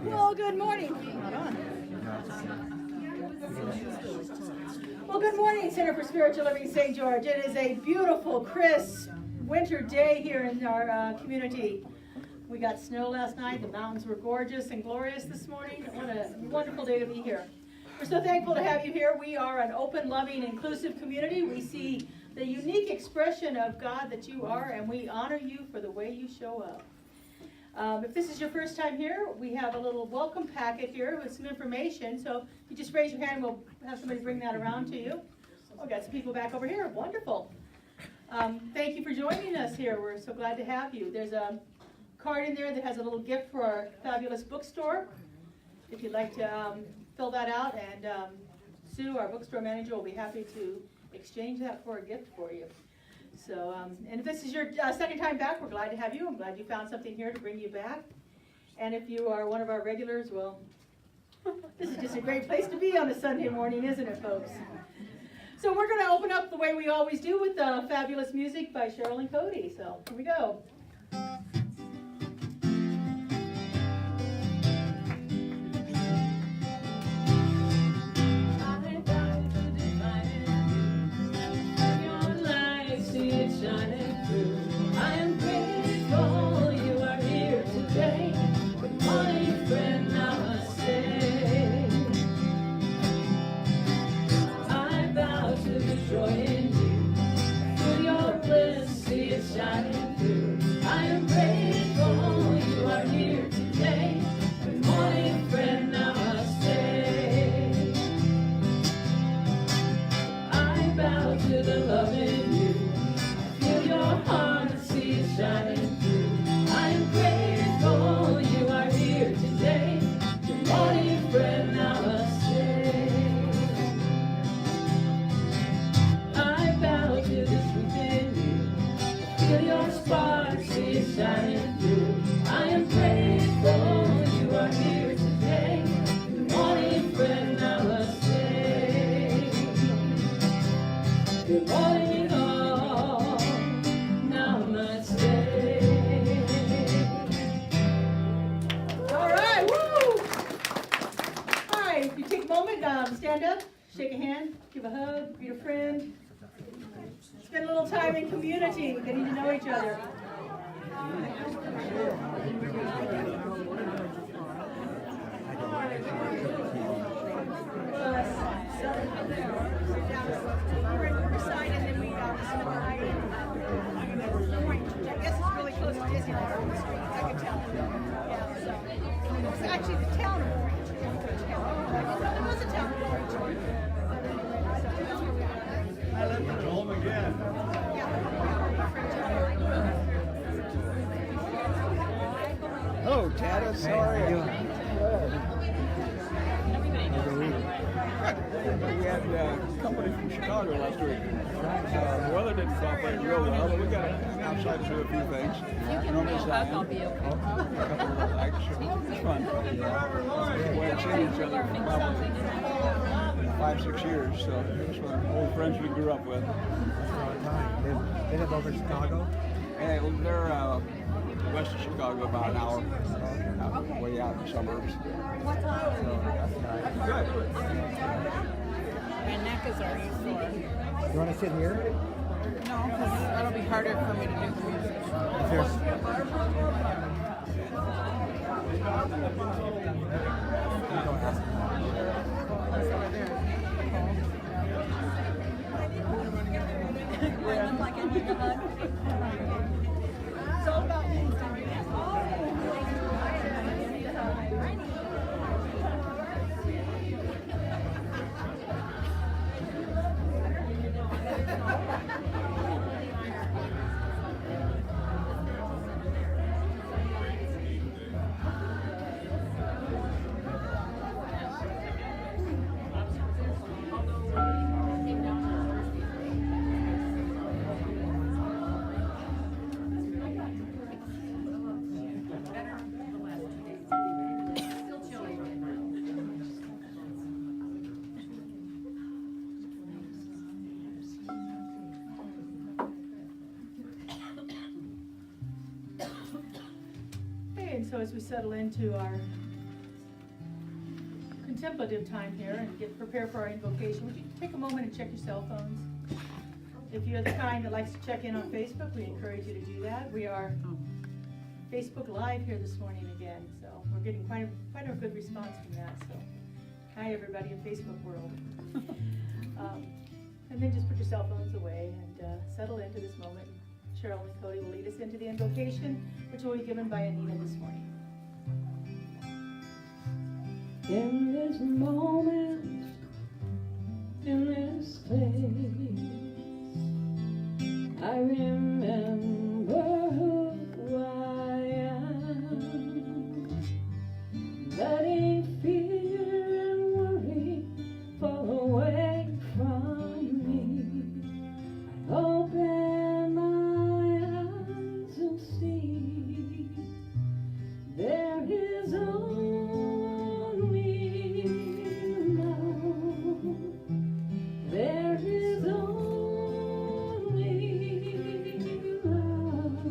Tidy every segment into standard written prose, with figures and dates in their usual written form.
Well, good morning. Well, good morning, Center for Spiritual Living St. George. It is a beautiful, crisp winter day here in our community. We got snow last night. The mountains were gorgeous and glorious this morning. What a wonderful day to be here. We're so thankful to have you here. We are an open, loving, inclusive community. We see the unique expression of God that you are, and we honor you for the way you show up. If this is your first time here, we have a little welcome packet here with some information. So if you just raise your hand, we'll have somebody bring that around to you. Oh, we've got some people back over here. Wonderful. Thank you for joining us here. We're so glad to have you. There's a card in there that has a little gift for our fabulous bookstore. If you'd like to fill that out, and Sue, our bookstore manager, will be happy to exchange that for a gift for you. So, and if this is your second time back, we're glad to have you. I'm glad you found something here to bring you back. And if you are one of our regulars, well, this is just a great place to be on a Sunday morning, isn't it, folks? So we're going to open up the way we always do with fabulous music by Cheryl and Cody. So here we go. Stand up, shake a hand, give a hug, greet a friend. Spend a little time in community, getting to know each other. We're in Riverside, and then we got this I guess it's really close to Disneyland on the street. I can tell. Yeah, so it's actually the town of Orange. It was a town of Orange. I left it home again. Hello, Tatus. How are you? We had company from Chicago last week. The weather didn't cooperate real well, but we got outside to do a few things. You can real hug, I'll be okay. A couple of lights. It's fun. We haven't seen each other for probably 5-6 years, so it's one old friends we grew up with. They live over in Chicago? And they're west of Chicago, about an hour, way out in the suburbs. Good. My neck is already sore. You want to sit here? No, because that'll be harder for me to do the music. I look like I need a hug. It's all about me. And so as we settle into our contemplative time here and get prepared for our invocation, would you take a moment and check your cell phones? If you're the kind that likes to check in on Facebook, we encourage you to do that. We are Facebook Live here this morning again, so we're getting quite a good response from that. So, hi everybody in Facebook world. And then just put your cell phones away and settle into this moment. Cheryl and Cody will lead us into the invocation, which will be given by Anita this morning. In this moment, in this place, I remember who I am, letting fear and worry fall away from me. I open my eyes and see there is only love. There is only love.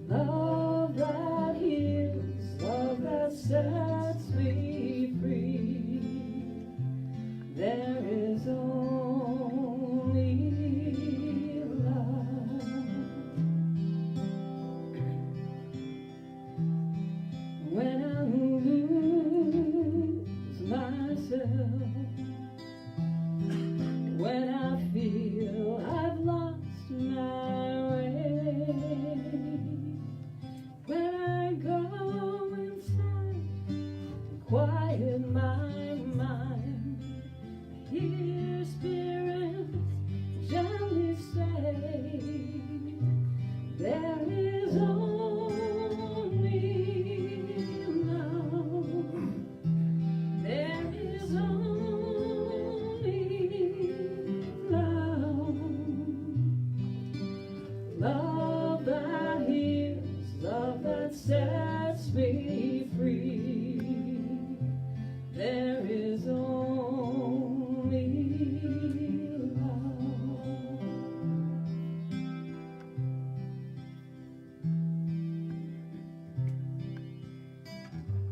Love that heals, love that sets me free. There is only love. When I lose myself, when I feel I've lost my way, when I go inside and quiet my mind, I hear spirits gently say, there is only love. There is only love. Love that heals, love that sets me free. There is only love.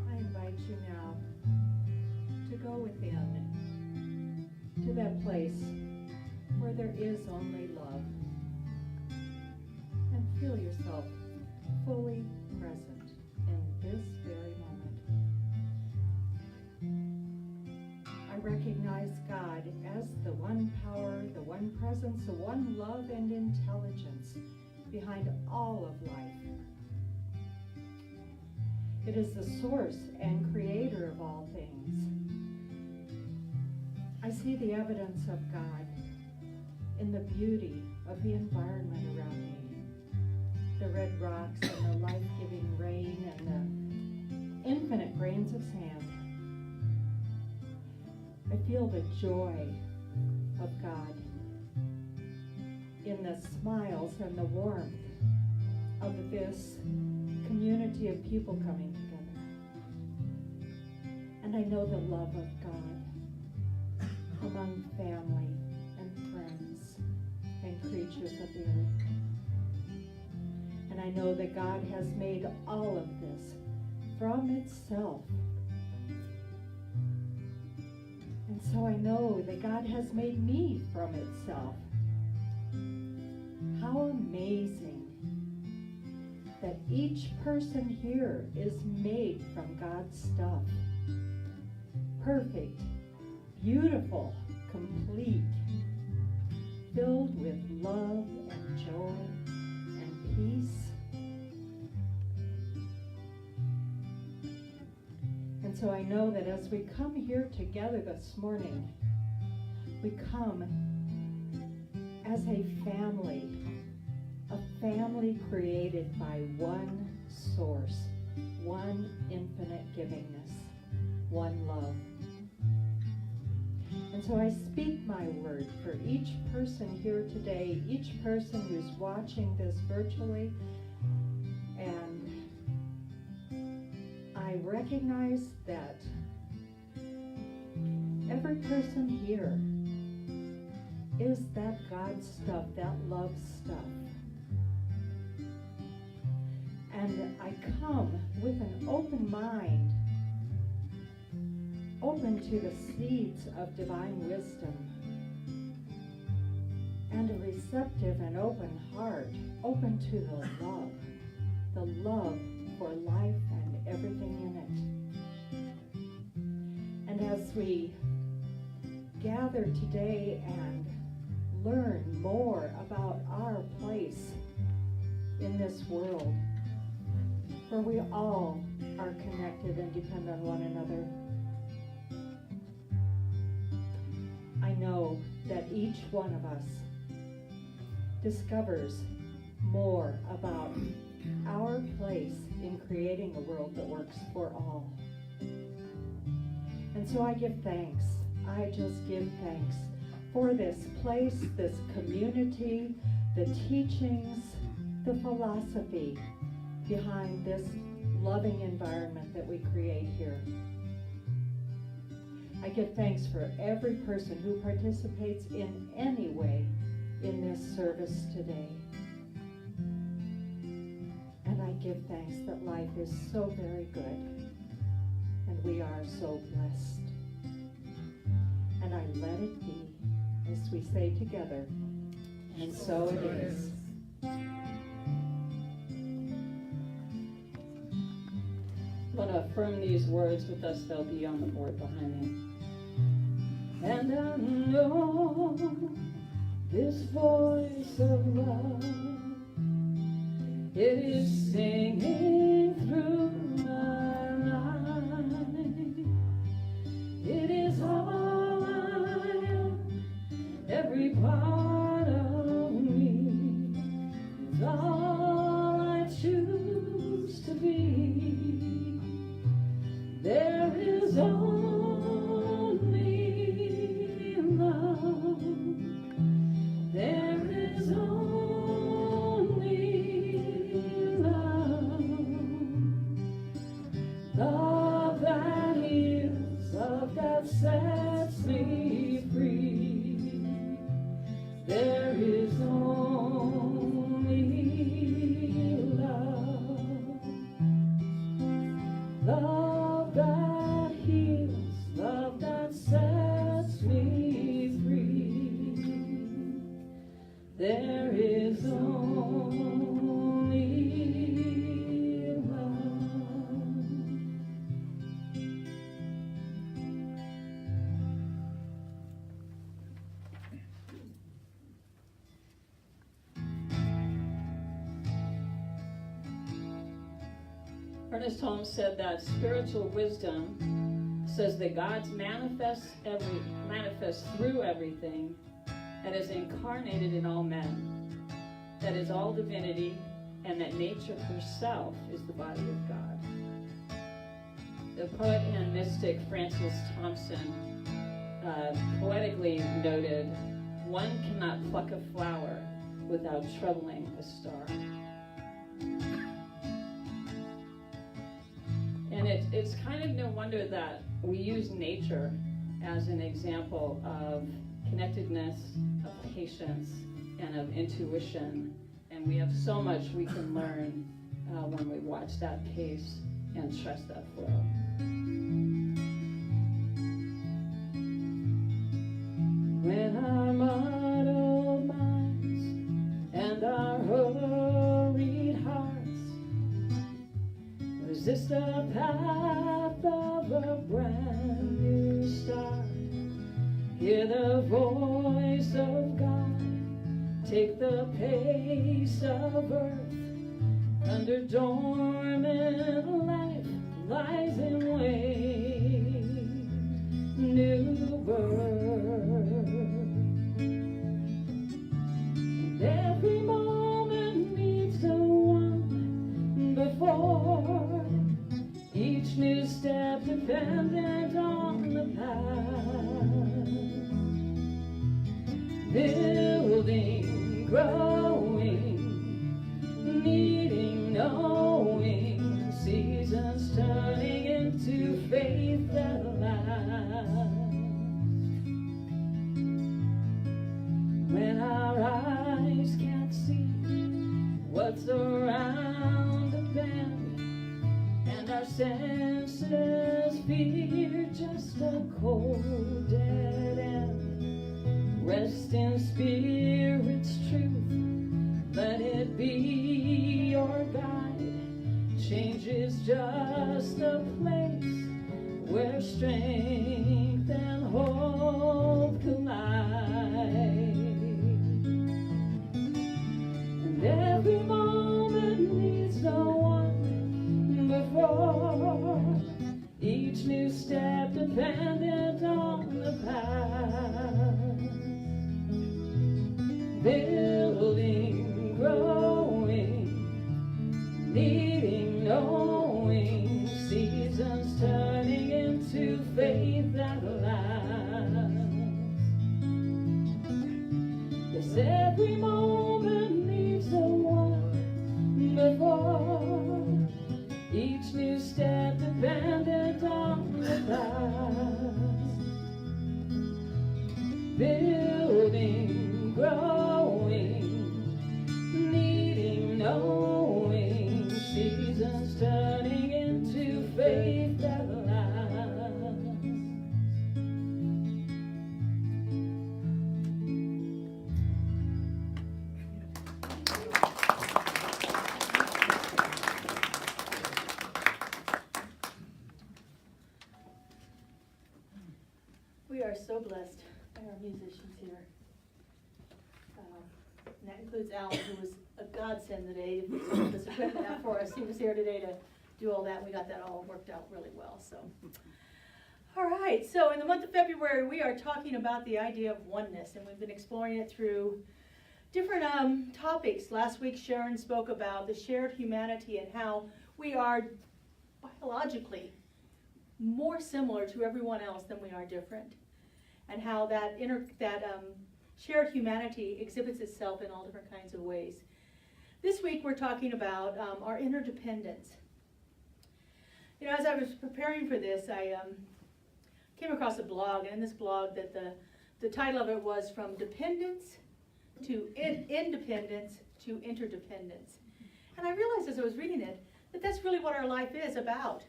I invite you now to go within, to that place where there is only love, and feel yourself fully present in this very moment. I recognize God as the one power, the one presence, the one love and intelligence behind all of life. It is the source and creator of all things. I see the evidence of God in the beauty of the environment around me. The red rocks and the life-giving rain and the infinite grains of sand. I feel the joy of God in the smiles and the warmth of this community of people coming together. And I know the love of God among family and friends and creatures of the earth. And I know that God has made all of this from itself. And so I know that God has made me from itself. How amazing that each person here is made from God's stuff. Perfect, beautiful, complete, filled with love and joy and peace. And so I know that as we come here together this morning, we come as a family created by one source, one infinite givingness, one love. And so I speak my word for each person here today, each person who's watching this virtually, and I recognize that every person here is that God stuff, that love stuff. And I come with an open mind open to the seeds of divine wisdom, and a receptive and open heart, open to the love for life and everything in it. And as we gather today and learn more about our place in this world, where we all are connected and depend on one another, I know that each one of us discovers more about our place in creating a world that works for all. And so I give thanks. I just give thanks for this place, this community, the teachings, the philosophy behind this loving environment that we create here. I give thanks for every person who participates in any way in this service today. And I give thanks that life is so very good and we are so blessed. And I let it be, as we say together, and so it is. I'm going to affirm these words with us. They'll be on the board behind me. And I know this voice of love, it is singing through my life. It is all I am, every part of me. It's all I choose to be. There is only love. There is only love. Love that heals, love that sets me free. There is only love. Love that heals, love that sets me free. There is only love. Ernest Holmes said that spiritual wisdom says that God manifests through everything and is incarnated in all men. That is all divinity, and that nature herself is the body of God. The poet and mystic Francis Thompson poetically noted, "One cannot pluck a flower without troubling a star." And it's kind of no wonder that we use nature as an example of connectedness, of patience, and of intuition. And we have so much we can learn when we watch that pace and trust that flow. When our muddled minds and our hurried hearts resist the path of a brand new start, hear the voice of God, take the pace of earth. Under dormant life lies in wait, new birth. And every moment needs the one before, each new step dependent on the past. Building, growing, needing, knowing, seasons turning into faith that lasts. When our eyes can't see what's around the bend, and our senses fear just a cold dead end. Rest in spirit's truth, let it be your guide. Change is just a place where strength and hope collide. And every moment needs no one before, each new step dependent on the past. Building, growing, needing, knowing, seasons turning into faith that lasts. Yes, every moment needs a one before, each new step dependent on the past. Building, growing, needing, knowing, seasons turning into faith that lasts. We are so blessed by our musicians here. And that includes Alan, who was a godsend today to put this equipment out for us. He was here today to do all that. We got that all worked out really well. So, all right. So in the month of February, we are talking about the idea of oneness, and we've been exploring it through different topics. Last week, Sharon spoke about the shared humanity and how we are biologically more similar to everyone else than we are different, and how that shared humanity exhibits itself in all different kinds of ways. This week we're talking about our interdependence. You know, as I was preparing for this, I came across a blog, and in this blog that the title of it was From Dependence to Independence to Interdependence. And I realized as I was reading it that that's really what our life is about.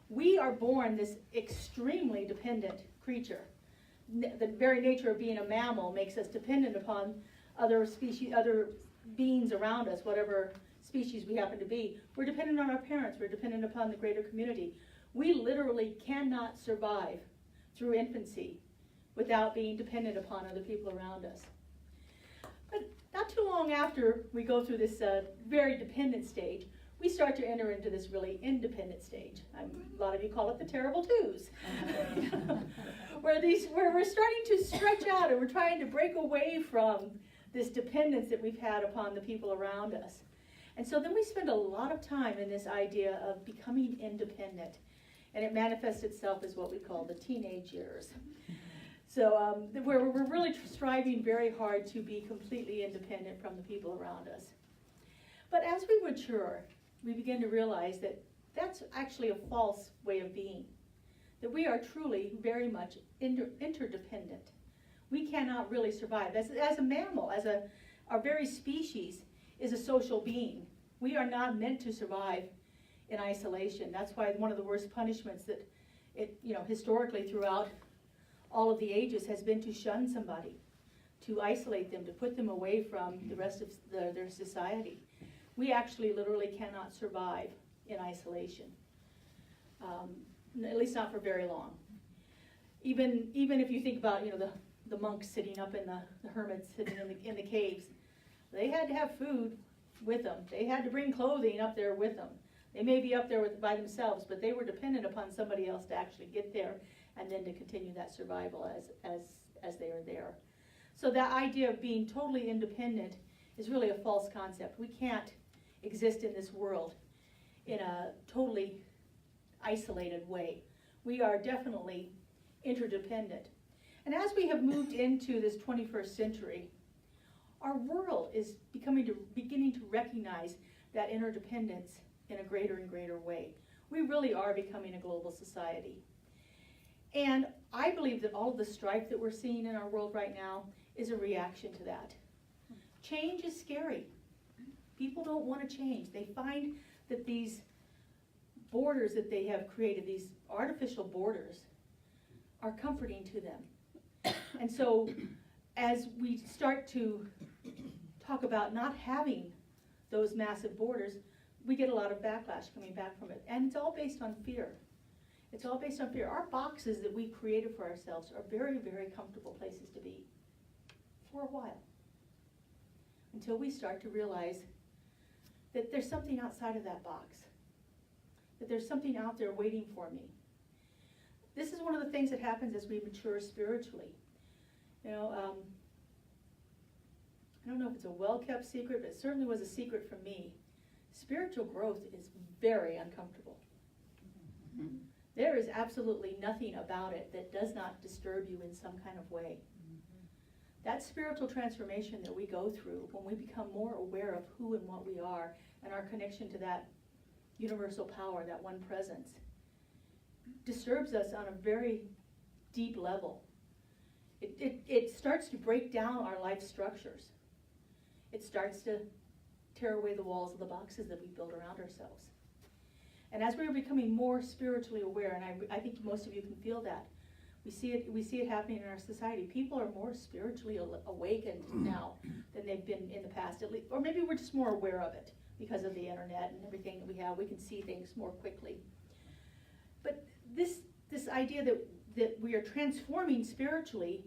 We are born this extremely dependent creature. The very nature of being a mammal makes us dependent upon other species, other beings around us, whatever species we happen to be. We're dependent on our parents. We're dependent upon the greater community. We literally cannot survive through infancy without being dependent upon other people around us. But not too long after we go through this very dependent stage, we start to enter into this really independent stage. A lot of you call it the terrible twos. where we're starting to stretch out and we're trying to break away from this dependence that we've had upon the people around us. And so then we spend a lot of time in this idea of becoming independent. And it manifests itself as what we call the teenage years. So where we're really striving very hard to be completely independent from the people around us. But as we mature, we begin to realize that that's actually a false way of being. That we are truly very much interdependent. We cannot really survive. As a mammal, our very species is a social being. We are not meant to survive in isolation. That's why one of the worst punishments that historically throughout all of the ages has been to shun somebody, to isolate them, to put them away from the rest of their society. We actually literally cannot survive in isolation, at least not for very long. Even if you think about the monks sitting up in the hermits sitting in the caves, they had to have food with them. They had to bring clothing up there with them. They may be up there by themselves, but they were dependent upon somebody else to actually get there and then to continue that survival as they are there. So that idea of being totally independent is really a false concept. We can't exist in this world in a totally isolated way. We are definitely interdependent. And as we have moved into this 21st century, our world is beginning to recognize that interdependence in a greater and greater way. We really are becoming a global society. And I believe that all of the strife that we're seeing in our world right now is a reaction to that. Change is scary. People don't want to change. They find that these borders that they have created, these artificial borders, are comforting to them. And so as we start to talk about not having those massive borders, we get a lot of backlash coming back from it. And it's all based on fear. It's all based on fear. Our boxes that we've created for ourselves are very, very comfortable places to be for a while. Until we start to realize that there's something outside of that box. That there's something out there waiting for me. This is one of the things that happens as we mature spiritually. You know, I don't know if it's a well-kept secret, but it certainly was a secret for me. Spiritual growth is very uncomfortable. Mm-hmm. There is absolutely nothing about it that does not disturb you in some kind of way. Mm-hmm. That spiritual transformation that we go through when we become more aware of who and what we are and our connection to that universal power, that one presence, disturbs us on a very deep level. It starts to break down our life structures. It starts to tear away the walls of the boxes that we build around ourselves. And as we're becoming more spiritually aware, and I think most of you can feel that, we see it happening in our society. People are more spiritually awakened now than they've been in the past, at least, or maybe we're just more aware of it because of the internet and everything that we have. We can see things more quickly. But this idea that we are transforming spiritually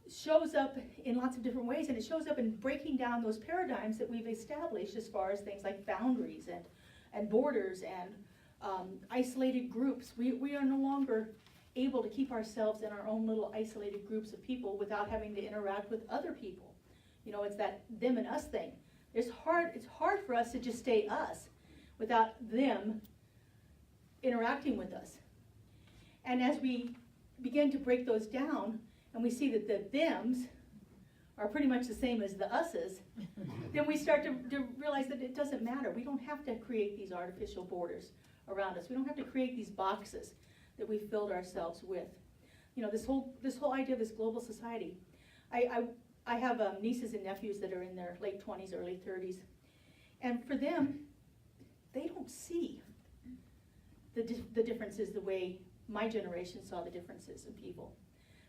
shows up in lots of different ways, and it shows up in breaking down those paradigms that we've established as far as things like boundaries and borders and isolated groups. We are no longer able to keep ourselves in our own little isolated groups of people without having to interact with other people. You know, it's that them and us thing. It's hard for us to just stay us without them interacting with us. And as we begin to break those down, and we see that the thems are pretty much the same as the us's, then we start to realize that it doesn't matter. We don't have to create these artificial borders around us. We don't have to create these boxes that we've filled ourselves with. You know, this whole idea of this global society. I have nieces and nephews that are in their late 20s, early 30s, and for them, they don't see the differences the way my generation saw the differences in people.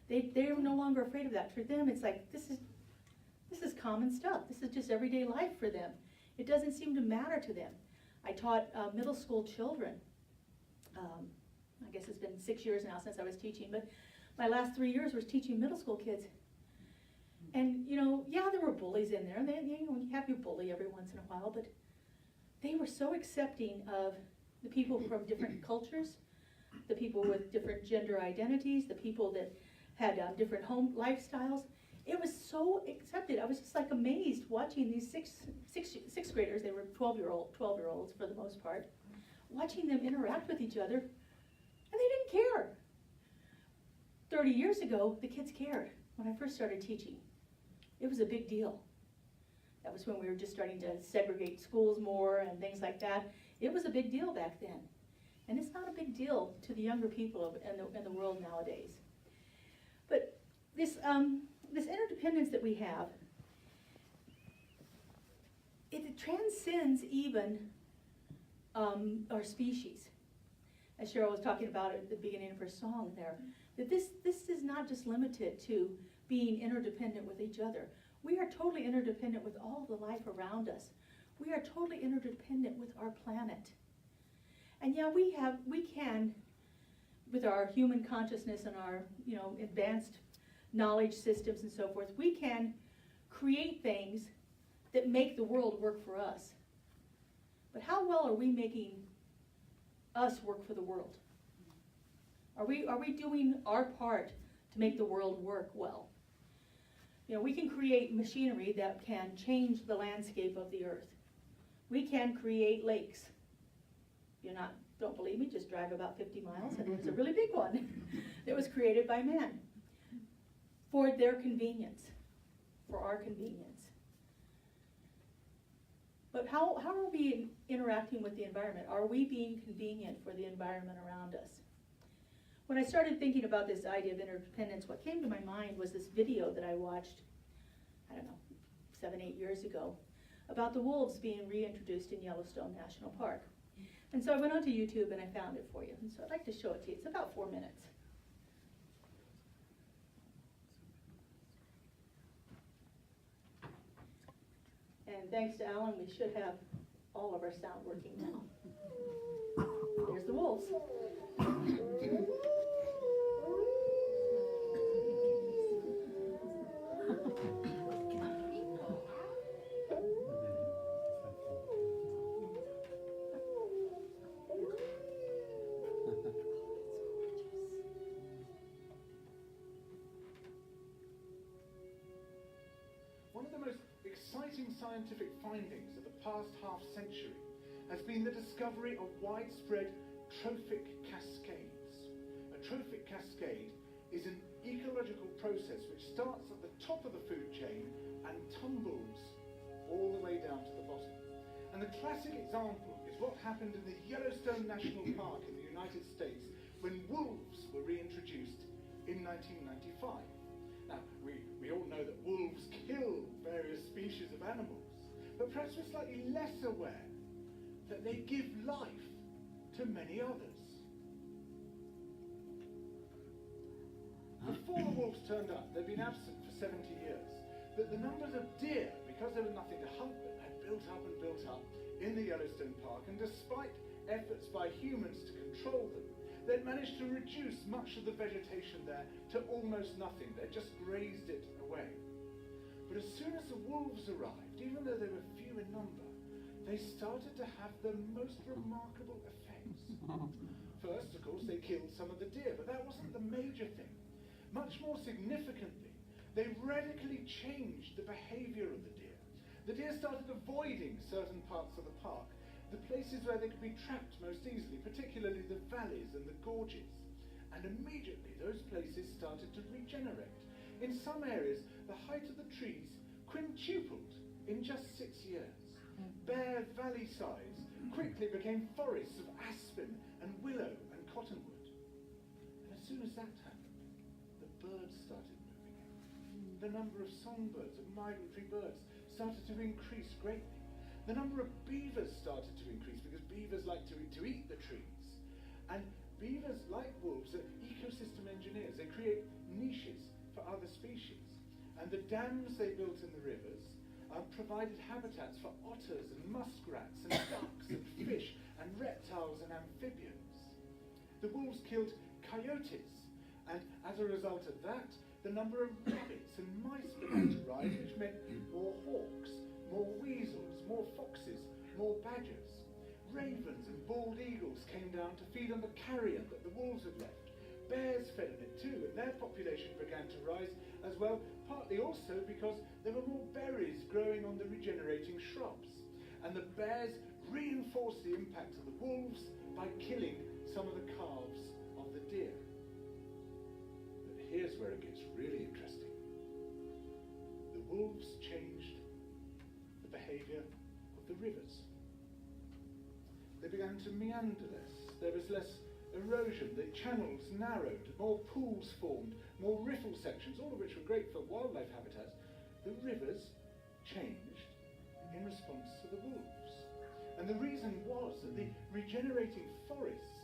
They're no longer afraid of that. For them, it's like, this is common stuff. This is just everyday life for them. It doesn't seem to matter to them. I taught middle school children. I guess it's been 6 years now since I was teaching, but my last 3 years was teaching middle school kids. And, you know, yeah, there were bullies in there. And you know, you have your bully every once in a while, but they were so accepting of the people from different cultures, the people with different gender identities, the people that had different home lifestyles. It was so accepted. I was just like amazed watching these sixth graders. They were 12-year-olds for the most part, watching them interact with each other, and they didn't care. 30 years ago, the kids cared. When I first started teaching, it was a big deal. That was when we were just starting to segregate schools more and things like that. It was a big deal back then. And it's not a big deal to the younger people in the world nowadays. But this interdependence that we have, it transcends even our species. As Cheryl was talking about at the beginning of her song there, that this is not just limited to being interdependent with each other. We are totally interdependent with all the life around us. We are totally interdependent with our planet. And yeah, we can, with our human consciousness and our, you know, advanced knowledge systems and so forth, we can create things that make the world work for us. But how well are we making us work for the world? Are we doing our part to make the world work well? You know, we can create machinery that can change the landscape of the earth. We can create lakes. If you don't believe me, just drive about 50 miles and there's a really big one that was created by man for their convenience, for our convenience. But how are we interacting with the environment? Are we being convenient for the environment around us? When I started thinking about this idea of interdependence, what came to my mind was this video that I watched, I don't know, 7, 8 years ago, about the wolves being reintroduced in Yellowstone National Park. And so I went onto YouTube and I found it for you. And so I'd like to show it to you. It's about 4 minutes. And thanks to Alan, we should have all of our sound working now. Here's the wolves. One of the most exciting scientific findings of the past half century has been the discovery of widespread trophic cascades. A trophic cascade is an ecological process which starts at the top of the food chain and tumbles all the way down to the bottom. And the classic example is what happened in the Yellowstone National Park in the United States when wolves were reintroduced in 1995. Now, we all know that wolves kill various species of animals, but perhaps we're slightly less aware that they give life to many others. Before the wolves turned up, they'd been absent for 70 years, but the numbers of deer, because there was nothing to hunt them, had built up and built up in the Yellowstone Park, and despite efforts by humans to control them, they'd managed to reduce much of the vegetation there to almost nothing. They just grazed it away. But as soon as the wolves arrived, even though they were few in number, they started to have the most remarkable effects. First, of course, they killed some of the deer, but that wasn't the major thing. Much more significantly, they radically changed the behavior of the deer. The deer started avoiding certain parts of the park, the places where they could be trapped most easily, particularly the valleys and the gorges. And immediately those places started to regenerate. In some areas, the height of the trees quintupled in just 6 years. Bare valley sides quickly became forests of aspen and willow and cottonwood. And as soon as that happened, the birds started moving in. The number of songbirds, of migratory birds, started to increase greatly. The number of beavers started to increase because beavers like to eat the trees. And beavers, like wolves, are ecosystem engineers. They create niches for other species. And the dams they built in the rivers provided habitats for otters and muskrats and ducks and fish and reptiles and amphibians. The wolves killed coyotes, and as a result of that, the number of rabbits and mice began to rise, which meant more hawks, more weasels, more foxes, more badgers. Ravens and bald eagles came down to feed on the carrion that the wolves had left. Bears fed on it too, and their population began to rise as well, partly also because there were more berries growing on the regenerating shrubs. And the bears reinforced the impact of the wolves by killing some of the calves of the deer. But here's where it gets really interesting. The wolves changed the behavior of the rivers. They began to meander less. There was less erosion. The channels narrowed. More pools formed. More riffle sections, all of which were great for wildlife habitats. The rivers changed in response to the wolves. And the reason was that the regenerating forests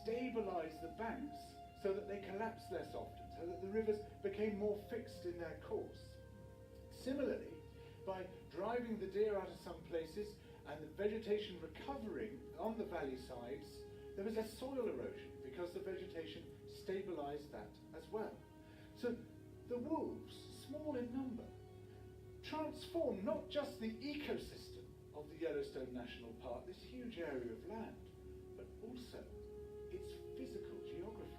stabilized the banks so that they collapsed less often, so that the rivers became more fixed in their course. Similarly, by driving the deer out of some places and the vegetation recovering on the valley sides, there was less soil erosion because the vegetation stabilized that as well. So the wolves, small in number, transformed not just the ecosystem of the Yellowstone National Park, this huge area of land, but also its physical geography.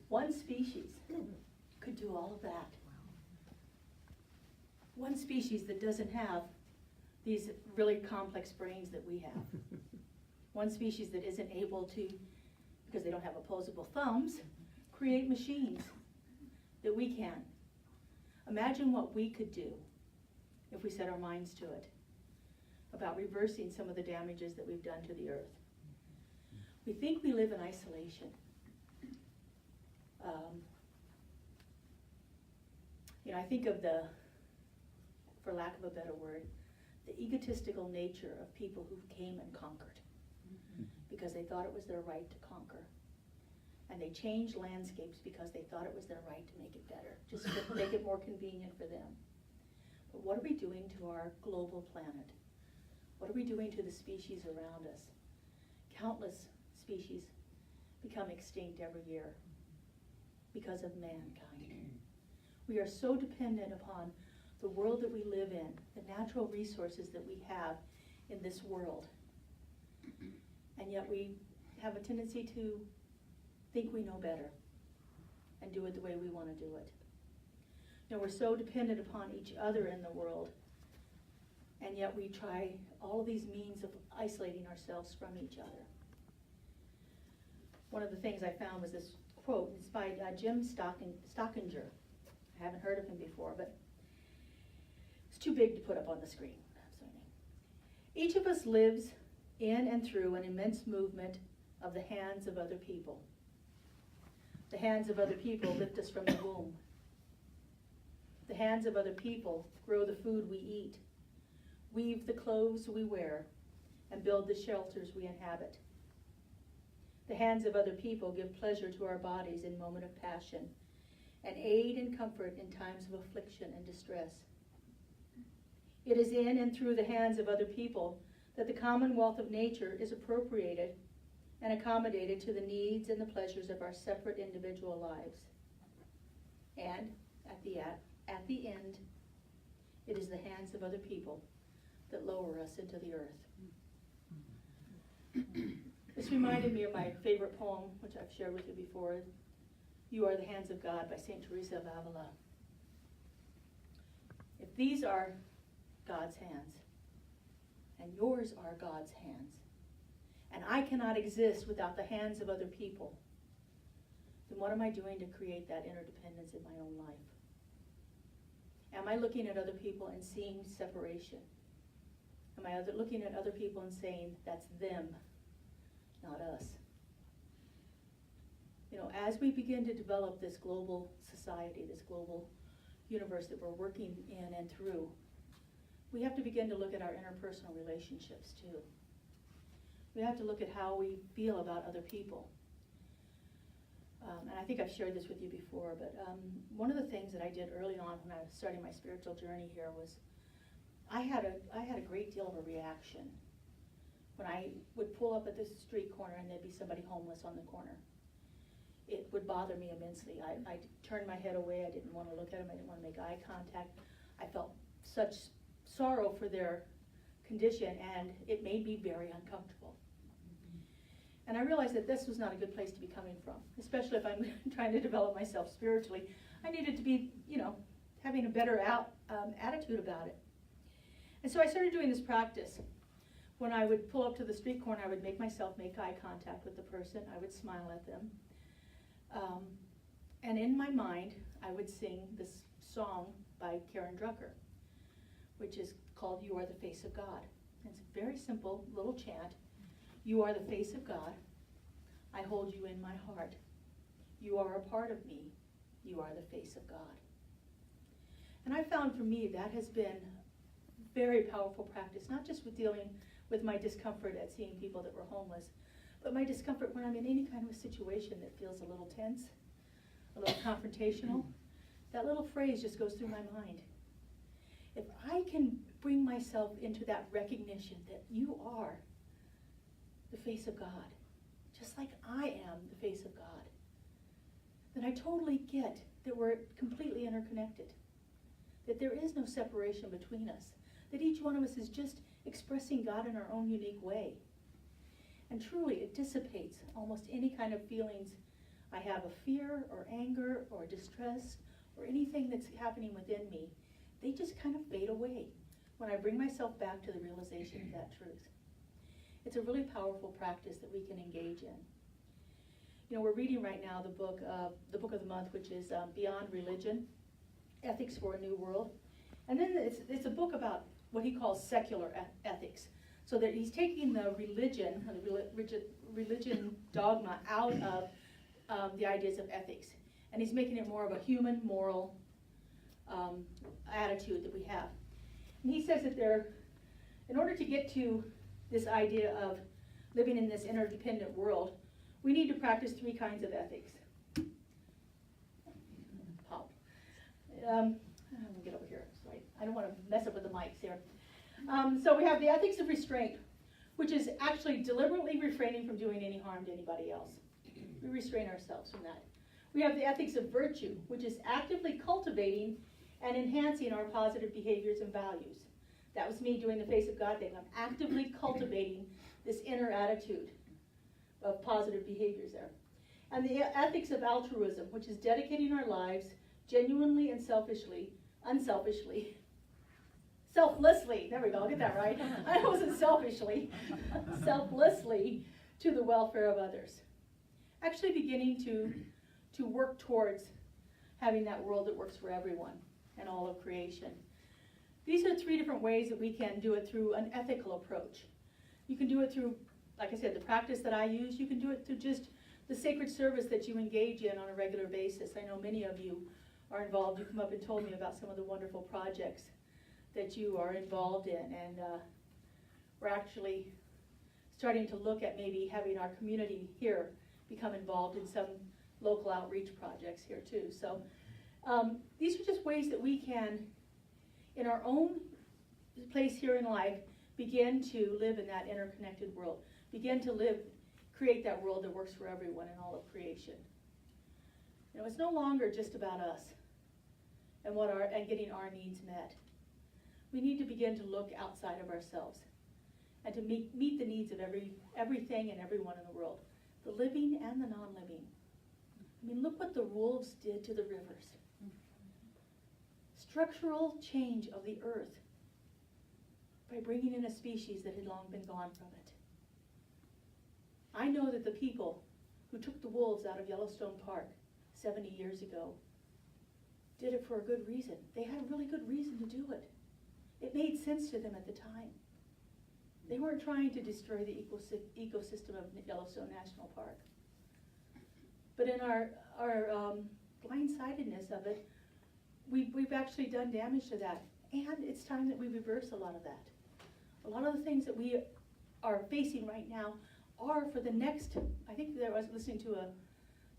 One species could do all of that. One species that doesn't have these really complex brains that we have. One species that isn't able to, because they don't have opposable thumbs, create machines that we can. Imagine what we could do if we set our minds to it, about reversing some of the damages that we've done to the earth. We think we live in isolation. I think of the, for lack of a better word, the egotistical nature of people who came and conquered because they thought it was their right to conquer. And they changed landscapes because they thought it was their right to make it better, just to make it more convenient for them. But what are we doing to our global planet? What are we doing to the species around us? Countless species become extinct every year because of mankind. We are so dependent upon the world that we live in, the natural resources that we have in this world. And yet we have a tendency to think we know better and do it the way we want to do it. We're so dependent upon each other in the world, and yet we try all of these means of isolating ourselves from each other. One of the things I found was this quote. It's by Jim Stockinger. I haven't heard of him before, but it's too big to put up on the screen. Each of us lives in and through an immense movement of the hands of other people. The hands of other people lift us from the womb. The hands of other people grow the food we eat, weave the clothes we wear, and build the shelters we inhabit. The hands of other people give pleasure to our bodies in moment of passion, and aid and comfort in times of affliction and distress. It is in and through the hands of other people that the commonwealth of nature is appropriated and accommodated to the needs and the pleasures of our separate individual lives. And at the end, it is the hands of other people that lower us into the earth. This reminded me of my favorite poem, which I've shared with you before, You Are the Hands of God by St. Teresa of Avila. If these are God's hands, and yours are God's hands, and I cannot exist without the hands of other people, then what am I doing to create that interdependence in my own life? Am I looking at other people and seeing separation? Am I looking at other people and saying, that's them, not us? As we begin to develop this global society, this global universe that we're working in and through, we have to begin to look at our interpersonal relationships too. We have to look at how we feel about other people. And I think I've shared this with you before, but one of the things that I did early on when I was starting my spiritual journey here was I had a great deal of a reaction when I would pull up at this street corner and there'd be somebody homeless on the corner. It would bother me immensely. I turned my head away. I didn't want to look at them. I didn't want to make eye contact. I felt such sorrow for their condition, and it made me very uncomfortable. And I realized that this was not a good place to be coming from, especially if I'm trying to develop myself spiritually. I needed to be, having a better attitude about it. And so I started doing this practice. When I would pull up to the street corner, I would make myself make eye contact with the person. I would smile at them. And in my mind, I would sing this song by Karen Drucker, which is called You Are the Face of God. It's a very simple little chant. You are the face of God. I hold you in my heart. You are a part of me. You are the face of God. And I found for me that has been very powerful practice, not just with dealing with my discomfort at seeing people that were homeless, but my discomfort when I'm in any kind of a situation that feels a little tense, a little confrontational. That little phrase just goes through my mind. If I can bring myself into that recognition that you are the face of God, just like I am the face of God, then I totally get that we're completely interconnected, that there is no separation between us, that each one of us is just expressing God in our own unique way. And truly, it dissipates almost any kind of feelings I have of fear or anger or distress or anything that's happening within me. They just kind of fade away when I bring myself back to the realization of that truth. It's a really powerful practice that we can engage in. We're reading right now the book of the month, which is Beyond Religion. ethics for a new world. And then it's a book about what he calls secular ethics. So that he's taking the religion, religion dogma out of the ideas of ethics. And he's making it more of a human, moral attitude that we have. And he says that in order to get to this idea of living in this interdependent world, we need to practice 3 kinds of ethics. Pop. I'm gonna get over here. Sorry. I don't want to mess up with the mics here. So we have the ethics of restraint, which is actually deliberately refraining from doing any harm to anybody else. We restrain ourselves from that. We have the ethics of virtue, which is actively cultivating and enhancing our positive behaviors and values. That was me doing the face of God thing. I'm actively cultivating this inner attitude of positive behaviors there. And the ethics of altruism, which is dedicating our lives genuinely and selflessly, there we go, I'll get that right. I wasn't selfishly, selflessly to the welfare of others. Actually beginning to work towards having that world that works for everyone and all of creation. These are 3 different ways that we can do it through an ethical approach. You can do it through, like I said, the practice that I use. You can do it through just the sacred service that you engage in on a regular basis. I know many of you are involved. You come up and told me about some of the wonderful projects that you are involved in, and we're actually starting to look at maybe having our community here become involved in some local outreach projects here too. So these are just ways that we can, in our own place here in life, begin to live in that interconnected world, begin to create that world that works for everyone in all of creation. You know, it's no longer just about us and getting our needs met. We need to begin to look outside of ourselves and to meet the needs of everything and everyone in the world, the living and the non-living. I mean, look what the wolves did to the rivers. Structural change of the earth by bringing in a species that had long been gone from it. I know that the people who took the wolves out of Yellowstone Park 70 years ago did it for a good reason. They had a really good reason to do it. It made sense to them at the time. They weren't trying to destroy the ecosystem of Yellowstone National Park. But in our blindsidedness of it, we've actually done damage to that. And it's time that we reverse a lot of that. A lot of the things that we are facing right now are for the next, I think that I was listening to a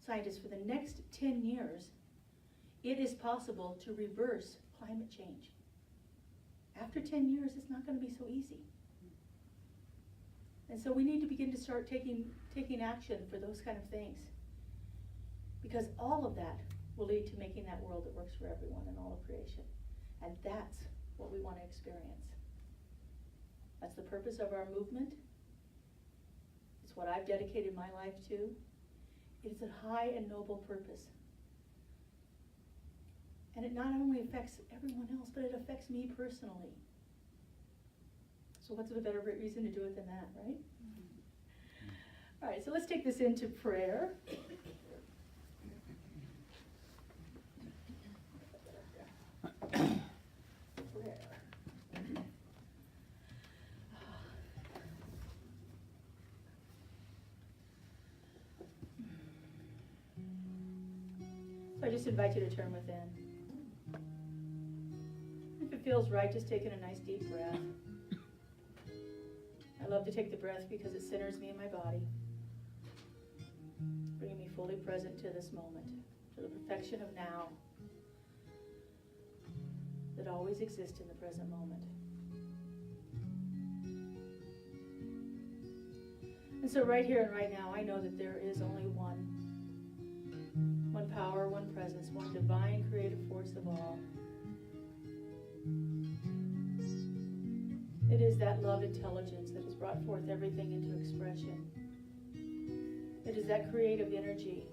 scientist, for the next 10 years, it is possible to reverse climate change. After 10 years, it's not going to be so easy. And so we need to begin to start taking action for those kind of things. Because all of that will lead to making that world that works for everyone in all of creation. And that's what we want to experience. That's the purpose of our movement. It's what I've dedicated my life to. It's a high and noble purpose. And it not only affects everyone else, but it affects me personally. So what's a better reason to do it than that, right? Mm-hmm. All right, so let's take this into prayer. So I just invite you to turn within. If it feels right, just taking a nice deep breath. I love to take the breath because it centers me in my body, bringing me fully present to this moment, to the perfection of now that always exists in the present moment. And so right here and right now, I know that there is only one power, one presence, one divine creative force of all. It is that love intelligence that has brought forth everything into expression. It is that creative energy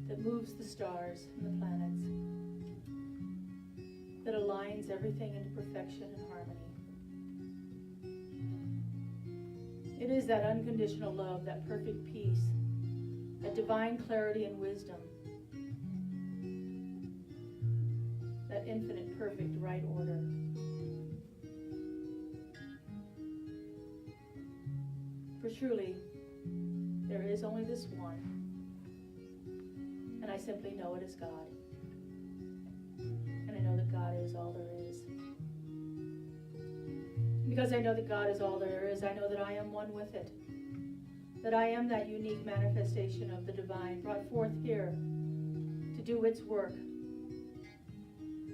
that moves the stars and the planets, that aligns everything into perfection and harmony. It is that unconditional love, that perfect peace, that divine clarity and wisdom that infinite, perfect, right order. For truly, there is only this one, and I simply know it is God. And I know that God is all there is. Because I know that God is all there is, I know that I am one with it. That I am that unique manifestation of the divine brought forth here to do its work.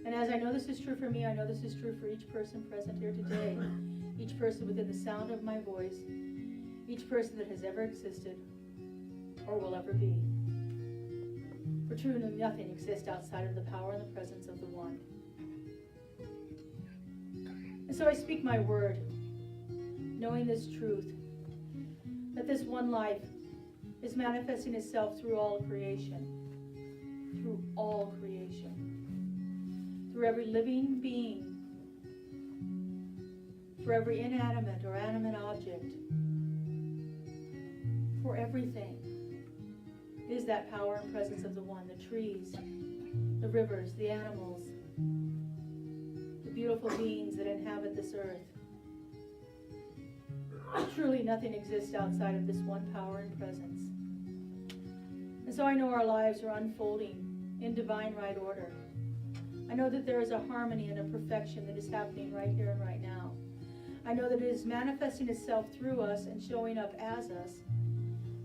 And as I know this is true for me, I know this is true for each person present here today, each person within the sound of my voice, each person that has ever existed or will ever be. For truly nothing exists outside of the power and the presence of the one. And so I speak my word, knowing this truth, that this one life is manifesting itself through all creation, through every living being, for every inanimate or animate object, for everything is that power and presence of the one, the trees, the rivers, the animals, the beautiful beings that inhabit this earth. Truly nothing exists outside of this one power and presence. And so I know our lives are unfolding in divine right order. I know that there is a harmony and a perfection that is happening right here and right now. I know that it is manifesting itself through us and showing up as us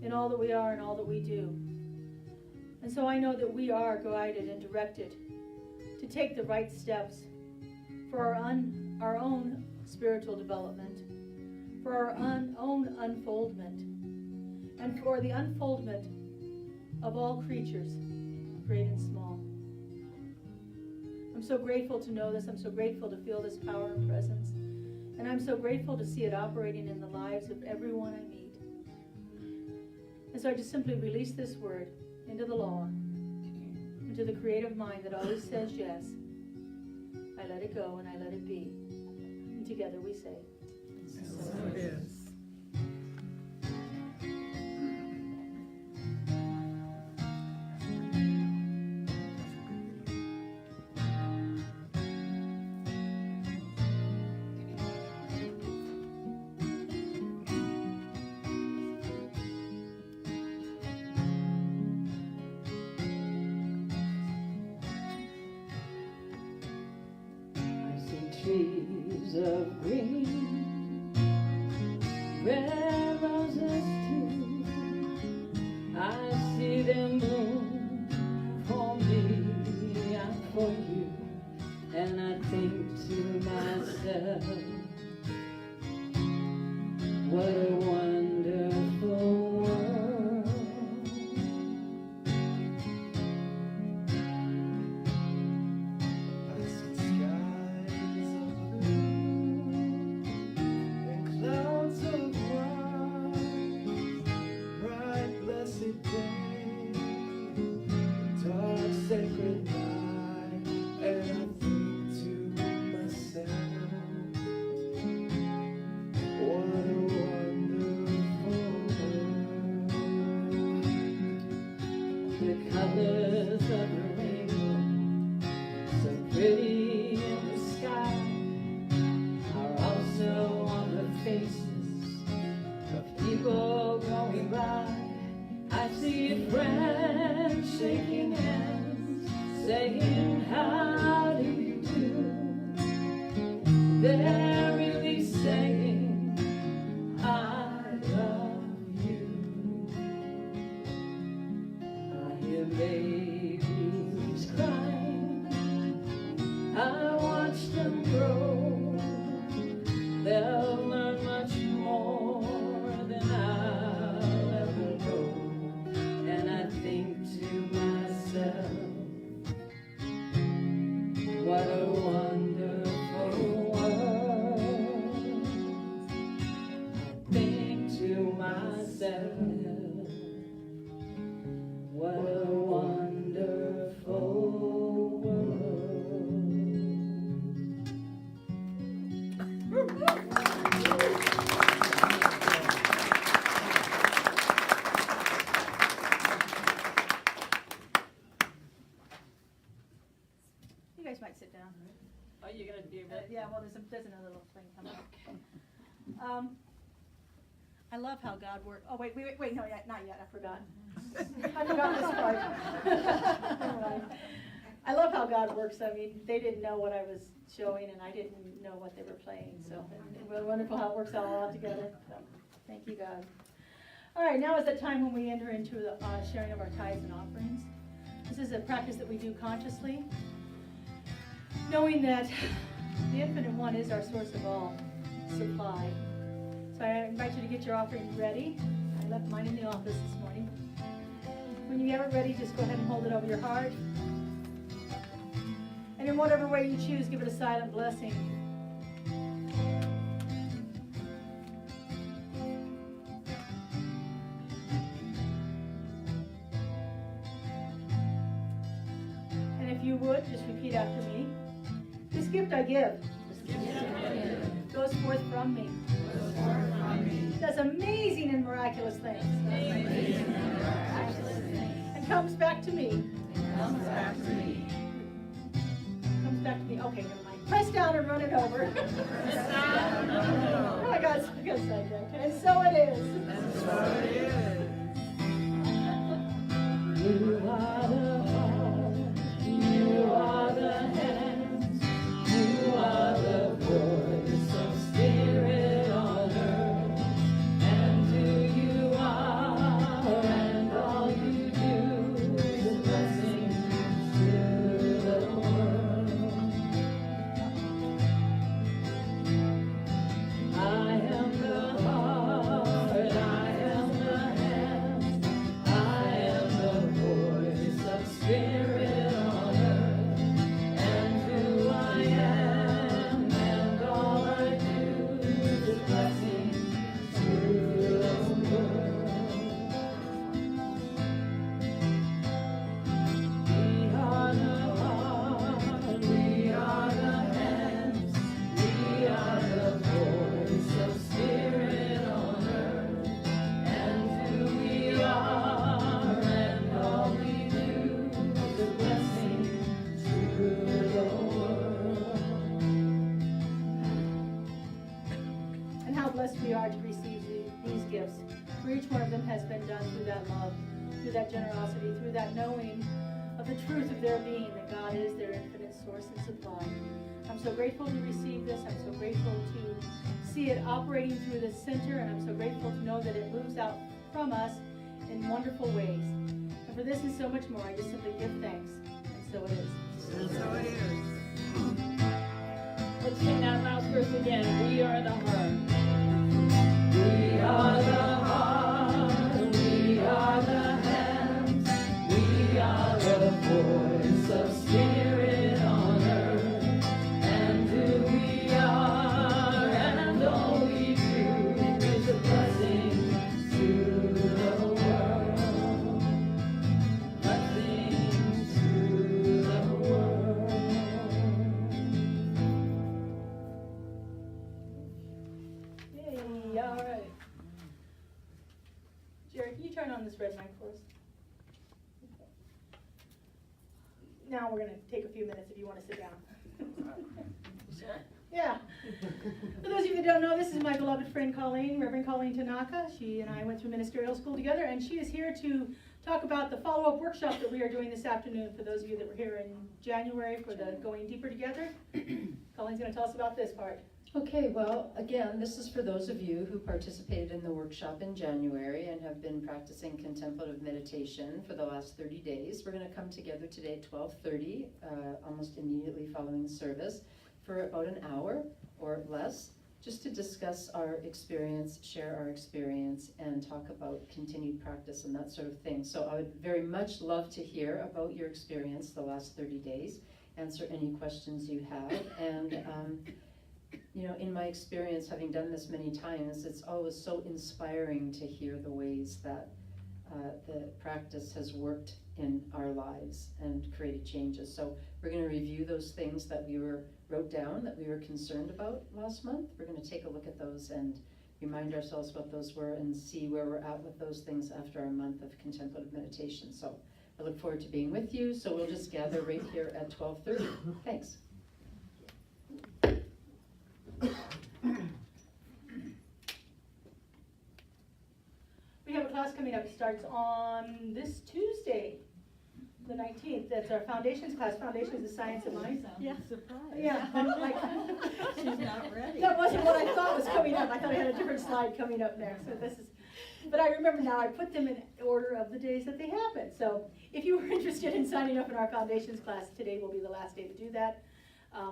in all that we are and all that we do. And so I know that we are guided and directed to take the right steps for our own spiritual development, for our own unfoldment, and for the unfoldment of all creatures, great and small. I'm so grateful to know this. I'm so grateful to feel this power and presence. And I'm so grateful to see it operating in the lives of everyone I meet. And so I just simply release this word into the law, into the creative mind that always says yes. I let it go and I let it be. And together we say, so it is. Trees of green, red roses too. I see them bloom for me and for you, and I think to myself, what a wonderful world. I see skies of blue and clouds of white, bright blessed day, dark sacred night, and I think to myself, what a wonderful world. The colors of the rainbow, so pretty in the sky, are also on the faces of people going by. I see friends shaking hands, saying, how do you do? They're really saying, I love you. I hear babies crying, I watch them grow. They'll learn much more than I'll ever know. And I think to myself, what a wonderful world. I think to myself, what a wonderful world. guys might sit down. Oh, you're gonna be ready? Yeah, well, there's another little thing coming up. I love how God works. Oh, wait, no, not yet, I forgot. I forgot this part. Never mind. I love how God works. I mean, they didn't know what I was showing, and I didn't know what they were playing, so it's really wonderful how it works all together. So, thank you, God. All right, now is the time when we enter into the sharing of our tithes and offerings. This is a practice that we do consciously, knowing that the Infinite One is our source of all supply. So I invite you to get your offering ready. I left mine in the office this morning. When you have it ready, just go ahead and hold it over your heart. And in whatever way you choose, give it a silent blessing. And if you would, just repeat after me. This gift I give goes forth from me. Does amazing and miraculous things. And comes back to me. Comes back to me. Okay, never mind. Press down and run it over. Oh my God, it's a good subject. And so it is. You are the heart. You are the hands. You are the voice of spirit on earth. And who you are and all you do is a blessing to the world. I am the heart, I am the hands, I am the voice of spirit on earth, and who I am and all I do is a blessing to the world. We are the heart, we are the hands, we are the voice of spirit on earth, and who we are and all we do is a blessing to the world. And how blessed we are to receive these gifts. For each one of them has been done through that love, through that generosity, through that knowing of the truth of their being, that God is their infinite source and supply. I'm so grateful to receive this. I'm so grateful to see it operating through this center, and I'm so grateful to know that it moves out from us in wonderful ways. And for this and so much more, I just simply give thanks. And so it is. And so it is. Let's sing that last verse again. We are the heart. We are the heart, we are the hands, we are the voice of spirit on earth, and who we are and all we do is a blessing to the world, blessing to the world. Hey, all right. Jerry, can you turn on this red mic for us? Okay. Now we're going to take a few minutes if you want to sit down. Sure. Yeah. For those of you that don't know, this is my beloved friend Colleen, Reverend Colleen Tanaka. She and I went through ministerial school together, and she is here to talk about the follow-up workshop that we are doing this afternoon for those of you that were here in January for the Going Deeper Together. Colleen's going to tell us about this part. Okay, well, again, this is for those of you who participated in the workshop in January and have been practicing contemplative meditation for the last 30 days. We're going to come together today at 12:30, almost immediately following the service, for about an hour or less, just to discuss our experience, share our experience, and talk about continued practice and that sort of thing. So I would very much love to hear about your experience the last 30 days, answer any questions you have, and you know, in my experience, having done this many times, it's always so inspiring to hear the ways that the practice has worked in our lives and created changes. So we're going to review those things that we wrote down, that we were concerned about last month. We're going to take a look at those and remind ourselves what those were and see where we're at with those things after our month of contemplative meditation. So I look forward to being with you, so we'll just gather right here at 12:30. Thanks. We have a class coming up. It starts on this Tuesday, the 19th. That's our foundations class. Foundations of Science of Mind. Yeah. Surprise. Yeah. She's not ready. That wasn't what I thought was coming up. I thought I had a different slide coming up next. So this is, but I remember now I put them in order of the days that they happen. So if you were interested in signing up in our foundations class, today will be the last day to do that.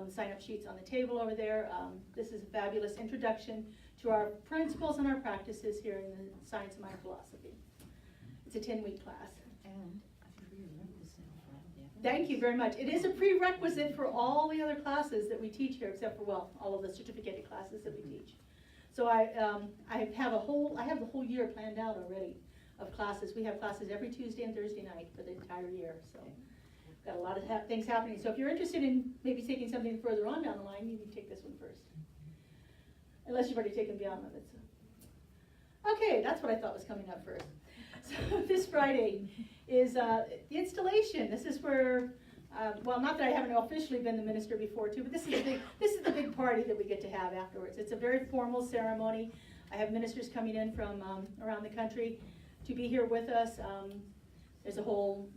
Sign up sheets on the table over there. This is a fabulous introduction to our principles and our practices here in the Science of Mind philosophy. It's a 10-week class. And a prerequisite for the Thank you very much. It is a prerequisite for all the other classes that we teach here, except for, well, all of the certificated classes that we teach. So I have the whole year planned out already of classes. We have classes every Tuesday and Thursday night for the entire year. So got a lot of things happening. So if you're interested in maybe taking something further on down the line, you can take this one first. Unless you've already taken Beyond Limits. Okay, that's what I thought was coming up first. So this Friday is the installation. This is where, well, not that I haven't officially been the minister before too, but this is the big party that we get to have afterwards. It's a very formal ceremony. I have ministers coming in from around the country to be here with us. There's a whole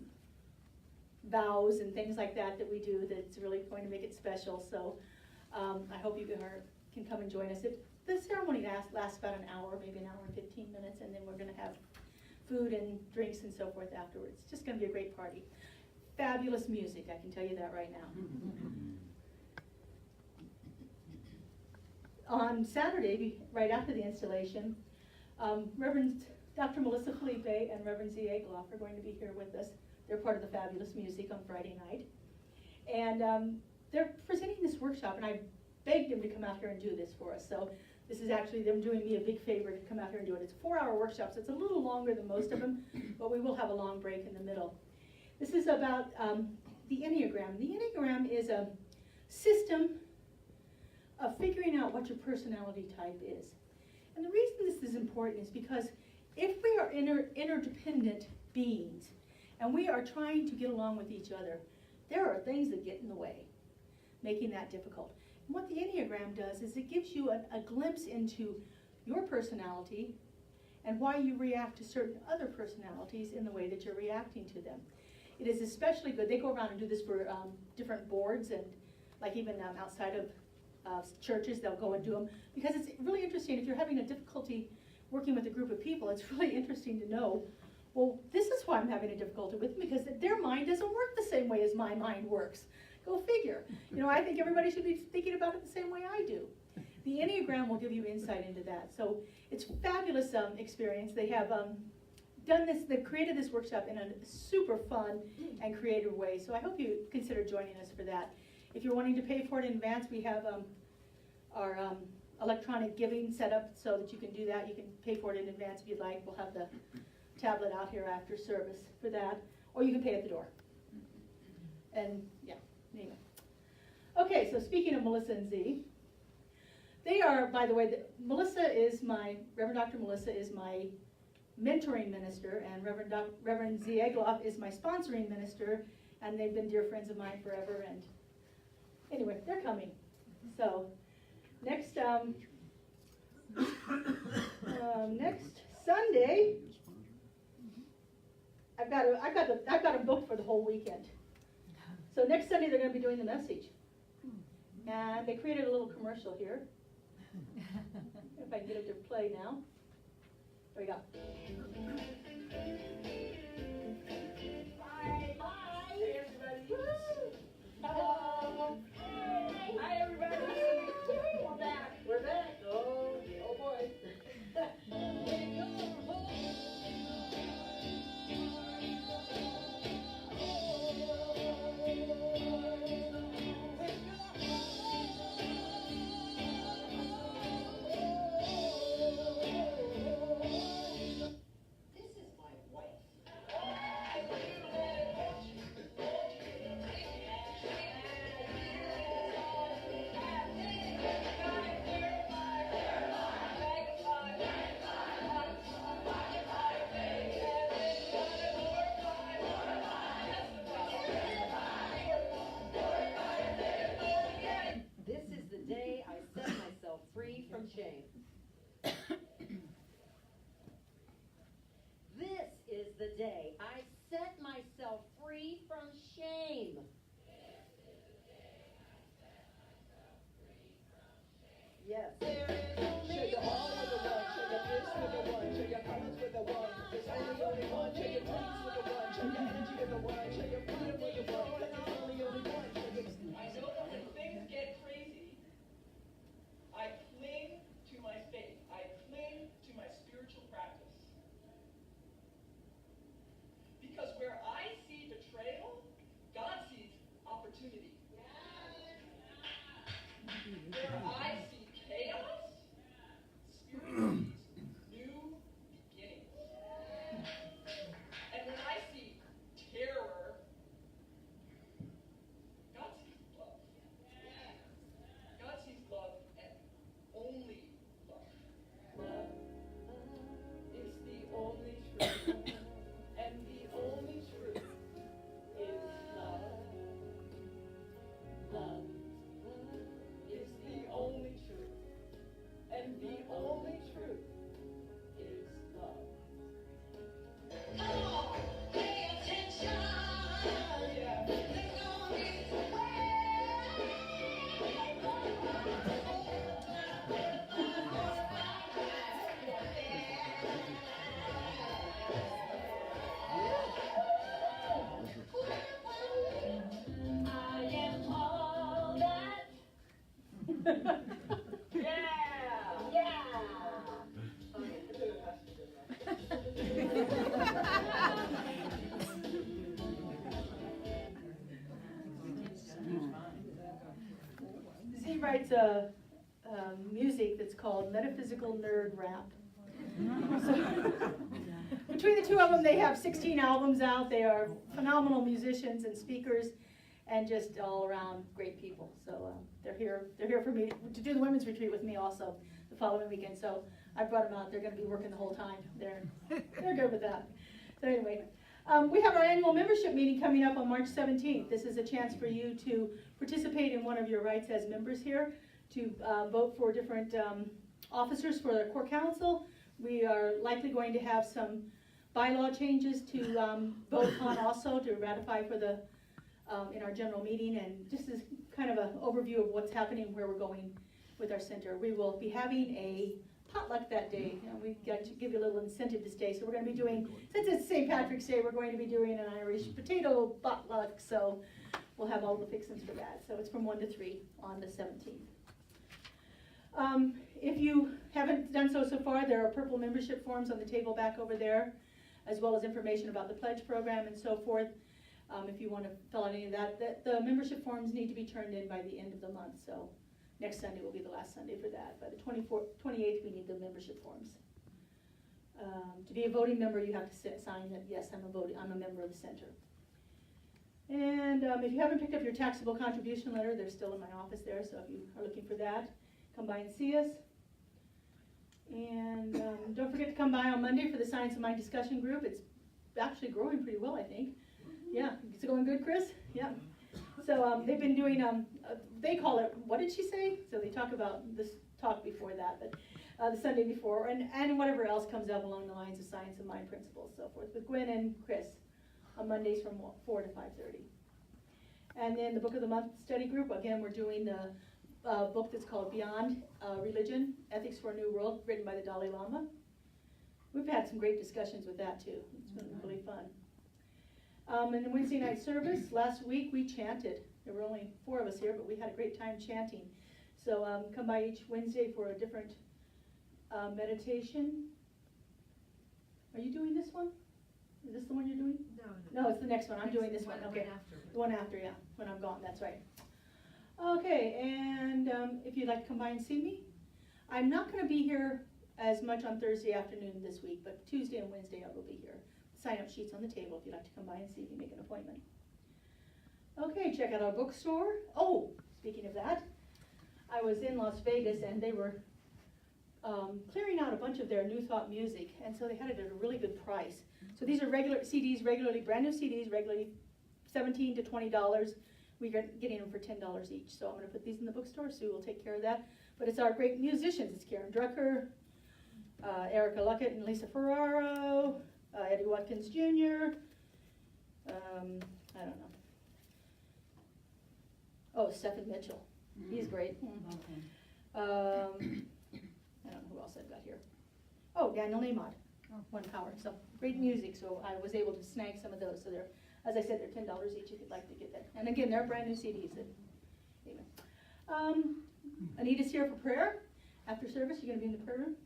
vows and things like that we do that's really going to make it special. So I hope you can come and join us. The ceremony lasts about an hour, maybe an hour and 15 minutes, and then we're going to have food and drinks and so forth afterwards. It's just going to be a great party. Fabulous music, I can tell you that right now. On Saturday, right after the installation, Reverend Dr. Melissa Felipe and Reverend Z. Egloff are going to be here with us. They're part of the fabulous music on Friday night. And they're presenting this workshop, and I begged them to come out here and do this for us. So this is actually them doing me a big favor to come out here and do it. It's a 4-hour workshop, so it's a little longer than most of them, but we will have a long break in the middle. This is about the Enneagram. The Enneagram is a system of figuring out what your personality type is. And the reason this is important is because if we are interdependent beings, and we are trying to get along with each other, there are things that get in the way, making that difficult. And what the Enneagram does is it gives you a glimpse into your personality and why you react to certain other personalities in the way that you're reacting to them. It is especially good. They go around and do this for different boards, and like even outside of churches, they'll go and do them, because it's really interesting. If you're having a difficulty working with a group of people, it's really interesting to know, well, this is why I'm having a difficulty with them, because their mind doesn't work the same way as my mind works. Go figure. You know, I think everybody should be thinking about it the same way I do. The Enneagram will give you insight into that. So it's a fabulous experience. They have done this, they've created this workshop in a super fun and creative way. So I hope you consider joining us for that. If you're wanting to pay for it in advance, we have our electronic giving set up so that you can do that. You can pay for it in advance if you'd like. We'll have the tablet out here after service for that, or you can pay at the door. And yeah, anyway. Okay, so speaking of Melissa and Z, they are, by the way, Reverend Dr. Melissa is my mentoring minister, and Reverend Z. Egloff is my sponsoring minister, and they've been dear friends of mine forever, and anyway, they're coming. So, next Sunday, I've got a book for the whole weekend. So next Sunday they're going to be doing the message, and they created a little commercial here. If I can get it to play now. There we go. Hi. Hi. Hey everybody. Woo. Hello. Hey. Hi everybody. We're back. We're back. Oh boy. shame. This is the day I set myself free from shame. Yes. Share your all with the one, share your bliss with the one, share your colors with the one. There's only one, share your dreams with the one, share your energy with the one, share your freedom with the one. There's only one, share your... I know that when things get crazy, I cling to my faith. I cling to my spiritual practice. Because where I see betrayal, God sees opportunity. Where I see chaos, Spirit sees new beginnings. And when I see terror, God sees love. God sees love and only love. Love is the only truth, and the only truth is love. Love is the only truth, and the only truth is love. Come on, pay attention. Yeah. There's no reason I am all that. Yeah. Z writes music that's called metaphysical nerd rap. So, between the two of them, they have 16 albums out. They are phenomenal musicians and speakers, and just all around great people. So they're here for me to do the women's retreat with me also the following weekend. So I brought them out. They're going to be working the whole time. They're good with that. So anyway, we have our annual membership meeting coming up on March 17th. This is a chance for you to participate in one of your rights as members here, to vote for different officers for the core council. We are likely going to have some bylaw changes to vote on also to ratify for the in our general meeting, and just as kind of an overview of what's happening, where we're going with our center. We will be having a potluck that day. You know, we got to give you a little incentive to stay. So we're going to be doing, since it's St. Patrick's Day, we're going to be doing an Irish potato potluck. So we'll have all the fixings for that. So it's from 1 to 3 on the 17th. If you haven't done so far, there are purple membership forms on the table back over there, as well as information about the pledge program and so forth. If you want to fill out any of that, the membership forms need to be turned in by the end of the month. So next Sunday will be the last Sunday for that. By the 28th, we need the membership forms. To be a voting member, you have to sign that, yes, I'm a member of the center. And if you haven't picked up your taxable contribution letter, they're still in my office there. So if you are looking for that, come by and see us. And don't forget to come by on Monday for the Science of Mind discussion group. It's actually growing pretty well, I think. Yeah, it's going good, Chris? Yeah. So they've been doing, they call it, what did she say? So they talk about this talk before that, but the Sunday before, and whatever else comes up along the lines of Science of Mind principles, so forth, with Gwen and Chris on Mondays from 4 to 5:30. And then the Book of the Month study group, again, we're doing the book that's called Beyond Religion, Ethics for a New World, written by the Dalai Lama. We've had some great discussions with that too. It's been really fun. And the Wednesday night service, last week we chanted. There were only 4 of us here, but we had a great time chanting. So come by each Wednesday for a different meditation. Are you doing this one? Is this the one you're doing? No, it's the next one. I'm doing this one. Okay. The one after, yeah, when I'm gone, that's right. Okay, and if you'd like to come by and see me, I'm not going to be here as much on Thursday afternoon this week, but Tuesday and Wednesday I will be here. Sign-up sheets on the table if you'd like to come by and see me, make an appointment. Okay, check out our bookstore. Oh, speaking of that, I was in Las Vegas and they were clearing out a bunch of their New Thought music, and so they had it at a really good price. So these are regular CDs, brand new CDs, regularly $17 to $20. We're getting them for $10 each. So I'm going to put these in the bookstore. Sue will take care of that. But it's our great musicians. It's Karen Drucker, Erica Luckett and Lisa Ferraro, Eddie Watkins Jr., I don't know. Oh, Stephen Mitchell. He's great. I don't know who else I've got here. Oh, Daniel Nahmod, One Power. So great music. So I was able to snag some of those. So they're, as I said, they're $10 each if you'd like to get that. And again, they're brand new CDs. Amen. Anita's here for prayer. After service, you're going to be in the prayer room.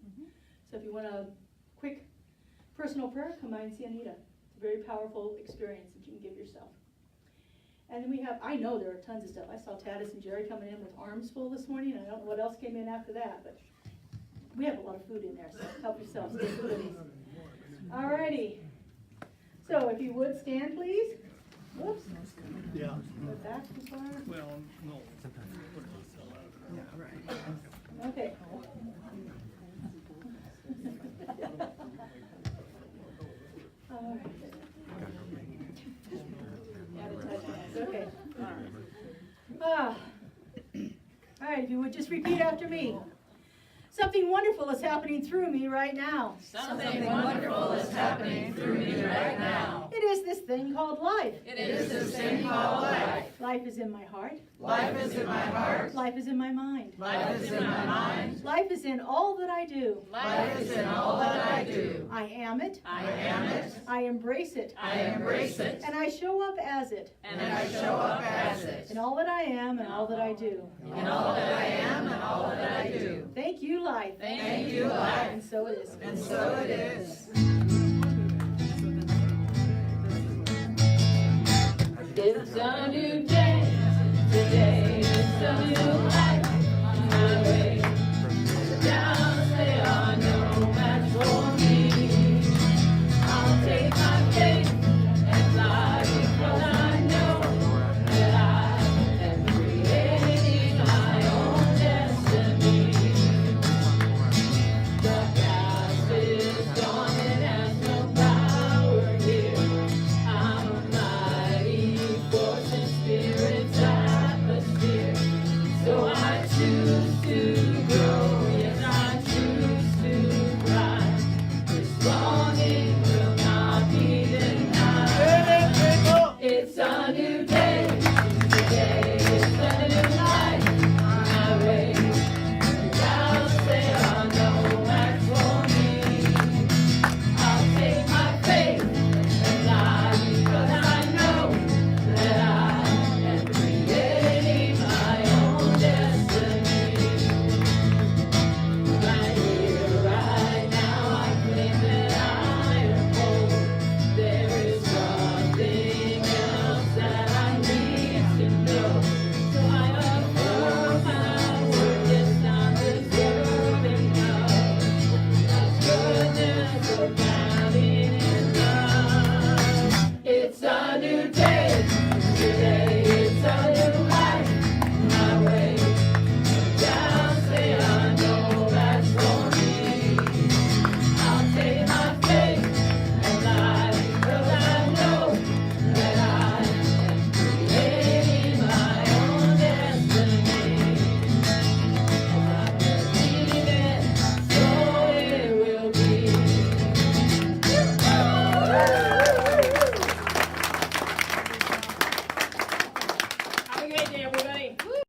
So if you want a quick personal prayer, come by and see Anita. It's a very powerful experience that you can give yourself. And then we have, I know there are tons of stuff. I saw Taddis and Jerry coming in with arms full this morning. I don't know what else came in after that, but we have a lot of food in there, so help yourselves. Get foodies. All righty. So if you would stand, please. Whoops. Yeah. Go back too far. Well, no. Okay. All right. Okay. All right, if you would just repeat after me. Something wonderful is happening through me right now. Something wonderful is happening through me right now. It is this thing called life. It is this thing called life. Life is in my heart. Life is in my heart. Life is in my mind. Life is in my mind. Life is in all that I do. Life is in all that I do. I am it. I am it. I embrace it. I embrace it. And I show up as it. And I show up as it. In all that I am and all that I do. In all that I am and all that I do. Thank you, life. Thank you, life. And so it is. And so it is. It's a new day.